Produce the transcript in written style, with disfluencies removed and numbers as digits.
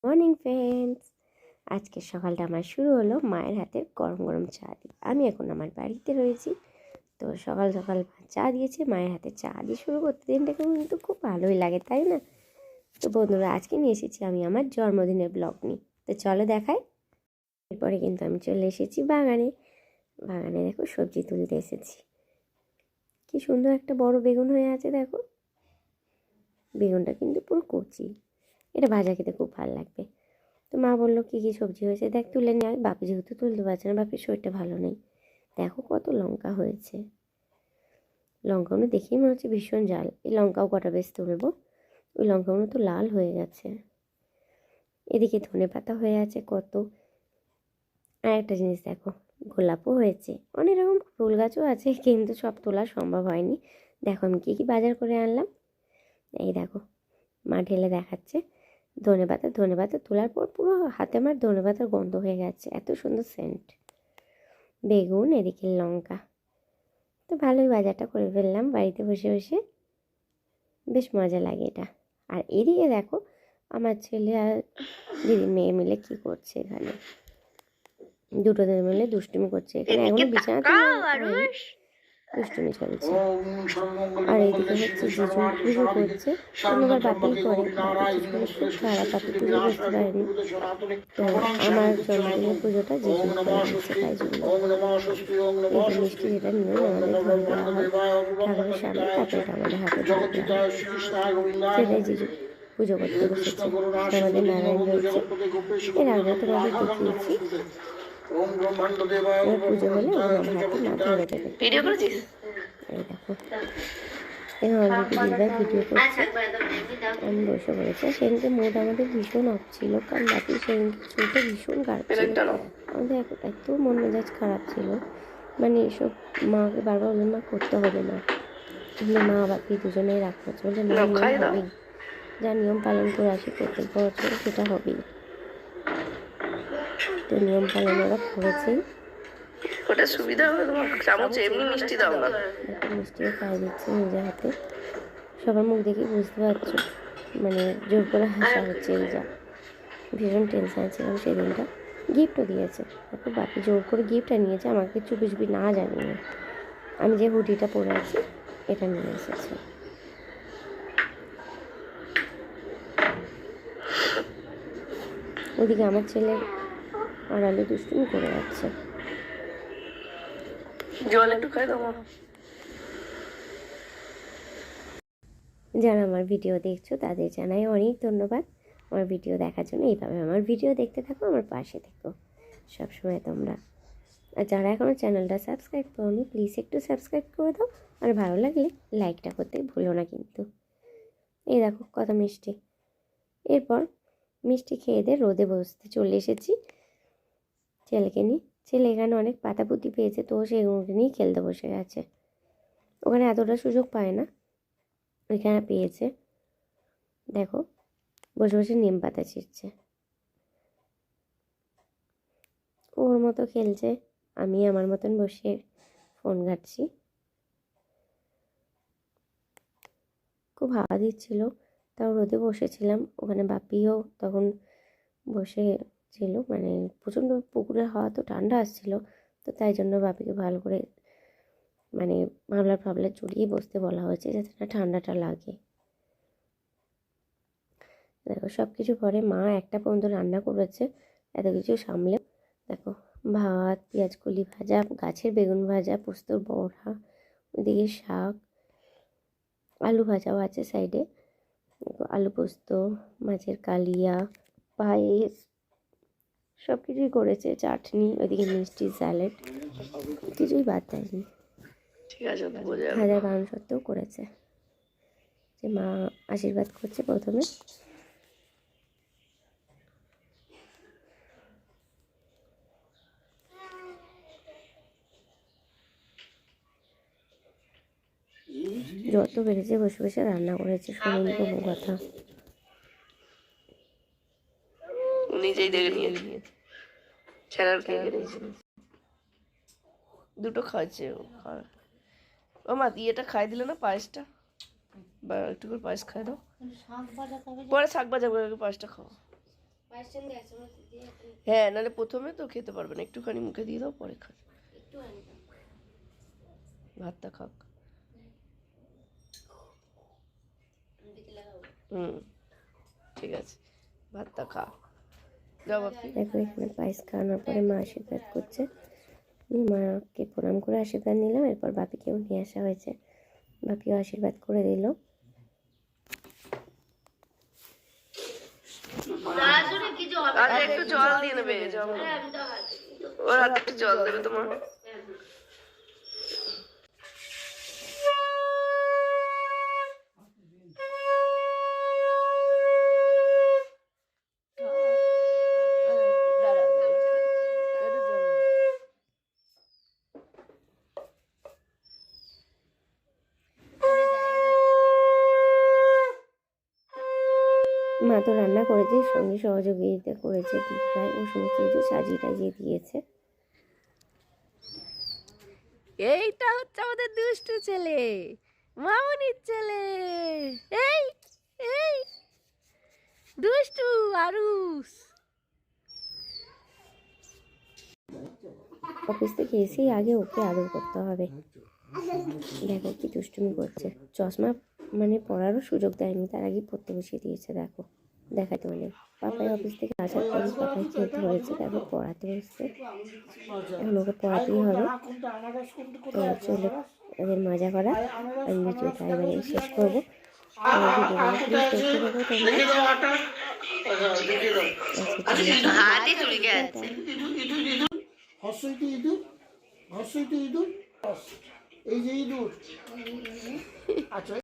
Morning friends, আজকে সকালটা আমার শুরু হলো মায়ের হাতের গরম গরম চা দিয়ে। আমি এখন আমার বাড়িতে রয়েছি, তো সকাল সকাল চা দিয়েছে, মায়ের হাতে চা দিয়ে শুরু করতে দিনটাকে কিন্তু খুব ভালোই লাগে, তাই না? তো বন্ধুরা, আজকে নিয়ে এসেছি আমি আমার জন্মদিনের ব্লগ নিয়ে, তো চলো দেখাই। এরপরে কিন্তু আমি চলে এসেছি বাগানে। বাগানে দেখো সবজি তুলতে এসেছি। কি সুন্দর একটা বড় বেগুন হয়ে আছে, দেখো বেগুনটা কিন্তু পুরো কচি, এটা ভাজা খেতে খুব ভালো লাগবে। তো মা বললো কী কী সবজি হয়েছে দেখ, তুলে নিয়ে আয়। বাপি যেহেতু তুলতে পারছে না, বাপির শরীরটা ভালো নেই। দেখো কত লঙ্কা হয়েছে, লঙ্কাগুলো দেখেই মনে হচ্ছে ভীষণ ঝাল। এই লঙ্কাও কটা বেশ তুলবো, ওই লঙ্কাগুলো তো লাল হয়ে গেছে। এদিকে ধনে পাতা হয়ে আছে কত। আর একটা জিনিস দেখো, গোলাপও হয়েছে, অনেক রকম ফুল গাছও আছে, কিন্তু সব তোলা সম্ভব হয়নি। দেখো আমি কী কী বাজার করে আনলাম। এই দেখো মা ঢেলে দেখাচ্ছে ধনেপাতা। ধনেপাতা তোলার পর পুরো হাতে আমার ধনেপাতার গন্ধ হয়ে গেছে, এত সুন্দর সেন্ট। বেগুন, এদিকে লঙ্কা, তো ভালোই বাজারটা করে ফেললাম বাড়িতে বসে বসে, বেশ মজা লাগে এটা। আর এদিকে দেখো আমার ছেলে আর দিদি মেয়ে মিলে কি করছে এখানে, দুটো দিন মিলে দুষ্টুমি করছে এখানে। এখনো বিছানাতে দুষ্টুমি চলছে। আর এইদিকে হচ্ছে জিজু পুজো করছে, কোনোবার বাপিই করে, বাপির শরীর খুব খারাপ, বাপি পুজো করতে পারেনি। তো আমার জন্মদিনের পুজোটা জিজু করে দিচ্ছে, তাই জন্য এই যে মিষ্টি যেটা নিয়ম আমাদের ধরে দেওয়া হয় ঠাকুরের সামনে, তারপরে এটা আমাদের হাতে ধরে দেওয়া হয়, সেটাই জিজু পুজো করতে বসেছে। আমাদের নারায়ণ রয়েছে, এর আগেও তোমাদের দেখিয়েছি। এবার পুজো হলে ওর আমার হাতে মা ধরে দেবে। ভিডিও করেছিস? এই দেখো এখন অলরেডি দিদিভাই ভিডিও করছে, আমি বসে পড়েছি। সেদিনকে মুড আমাদের ভীষণ অফ ছিল, কারণ বাপি সেদিনকে চোখটা ভীষণ খারাপ ছিল। আমাদের এত মন মেজাজ খারাপ ছিল, মানে এসব মাকে বারবার বললাম মা করতে হবে না, কিন্তু মা বাপি দুজনেই রাগ করছে, বলছে না নিয়ম হবেই, যা নিয়ম পালন করে আসি প্রত্যেক বছর সেটা হবেই। তো নিয়ম পালন ওরা করেছেই। ওটা সুবিধা হবে তোমার, চামচে এমনি মিষ্টি দাও না, মিষ্টিও খাইয়ে দিচ্ছে নিজের হাতে। সবার মুখ দেখে বুঝতে পারছো, মানে জোর করে হাসা হচ্ছে। এই যা ভীষণ টেনশন ছিলাম সেদিনটা। গিফটও দিয়েছে, দেখো বাপি জোর করে গিফটটা নিয়েছে, আমাকে চুপি চুপি না জানিয়ে আমি যে হুডিটা পরে আছি এটা নিয়ে এসেছে। ওদিকে আমার ছেলের আড়ালে দুষ্টুমি করে যাচ্ছে। জল একটু খাই দাও। যারা আমার ভিডিও দেখছো তাদের জানাই অনেক ধন্যবাদ আমার ভিডিও দেখার জন্য। এইভাবে আমার ভিডিও দেখতে থাকো, আমার পাশে থেকো সবসময় তোমরা। আর যারা এখনও চ্যানেলটা সাবস্ক্রাইব করোনি, প্লিজ একটু সাবস্ক্রাইব করে দাও, আর ভালো লাগলে লাইকটা করতে ভুলো না কিন্তু। এই দেখো কত মিষ্টি। এরপর মিষ্টি খেয়ে দিয়ে রোদে বসতে চলে এসেছি ছেলেকে নিয়ে। ছেলে এখানে অনেক পাতা পুঁতি পেয়েছে, তো সেগুলোকে নিয়ে খেলতে বসে গেছে। ওখানে এতটা সুযোগ পায় না, ওইখানে পেয়েছে। দেখো বসে বসে নিম পাতা ছিঁড়ছে, ওর মতো খেলছে, আমি আমার মতন বসে ফোন ঘাঁটছি। খুব হাওয়া দিচ্ছিল, তাও রোদে বসেছিলাম। ওখানে বাপিও তখন বসে ছিল, মানে প্রচণ্ড পুকুরের হাওয়া, তো ঠান্ডা আসছিল, তো তাই জন্য বাপিকে ভালো করে মানে মাফলার ফাফলার জড়িয়ে বসতে বলা হয়েছে, যাতে না ঠান্ডাটা লাগে। দেখো সব কিছু পরে মা একটা পর্যন্ত রান্না করেছে, এত কিছু সামলে। দেখো ভাত, পেঁয়াজকলি ভাজা, গাছের বেগুন ভাজা, পোস্তর বড়া, ওইদিকে শাক, আলু ভাজাও আছে সাইডে, আলু পোস্ত, মাছের কালিয়া, পায়েস, সব কিছুই করেছে, চাটনি, ওইদিকে মিষ্টি, স্যালাড, কিছুই বাদ দেয়নি। ঠিক আছে, হাজার বারণ সত্ত্বেও করেছে। যে মা আশীর্বাদ করছে প্রথমে। যত বেড়েছে বসে বসে রান্না করেছে, শুনুন তো কথা। নিজেই দেখে নিয়েছে, ছেড়ার খেয়ে নিয়েছে, দুটো খাচ্ছে ও মা দিয়ে এটা খাই দিলে না পায়েসটা, বা একটু করে পায়েস খাই দাও, পরে শাক ভাজা করে পায়েসটা খাও। হ্যাঁ, নাহলে প্রথমে তো খেতে পারবে না, একটুখানি মুখে দিয়ে দাও, পরে খাবে। ভাতটা খাক। হুম, ঠিক আছে, ভাতটা খা। যাও বাপি। দেখো এখানে পায়েস খাওয়ানোর পরে মা আশীর্বাদ করছে। আমি মাকে প্রণাম করে আশীর্বাদ নিলাম, এরপর বাপিকেও নিয়ে আসা হয়েছে, বাপিও আশীর্বাদ করে দিল। আর একটু জল দিয়ে নেবে, ওর হাতে একটু জল দেবে তোমার। মা তো রান্না করেছে, সঙ্গে সহযোগিতা করেছে দিদিভাই, ও সমস্ত কিছু সাজিয়ে টাজিয়ে দিয়েছে। এইটা হচ্ছে আমাদের দুষ্টু ছেলে, মামনির ছেলে। এই এই দুষ্টু আরুষ। অফিস থেকে এসেই আগে ওকে আদর করতে হবে। দেখো কি দুষ্টুমি করছে, চশমা মানে পড়ারও সুযোগ দেয়নি, তার আগে পড়তে বসিয়ে দিয়েছে। দেখো দেখাই তোমাদের, পাপাই অফিস থেকে আসার পরই পাপাই খেলতে ধরেছে, দেখো পড়াতে বসছে, এখন ওকে পড়াতেই হবে। তো চলো ওদের মজা করা, আমি ভিডিওটা এবারে শেষ করবো। এই যে ইঁদুর, আচ্ছা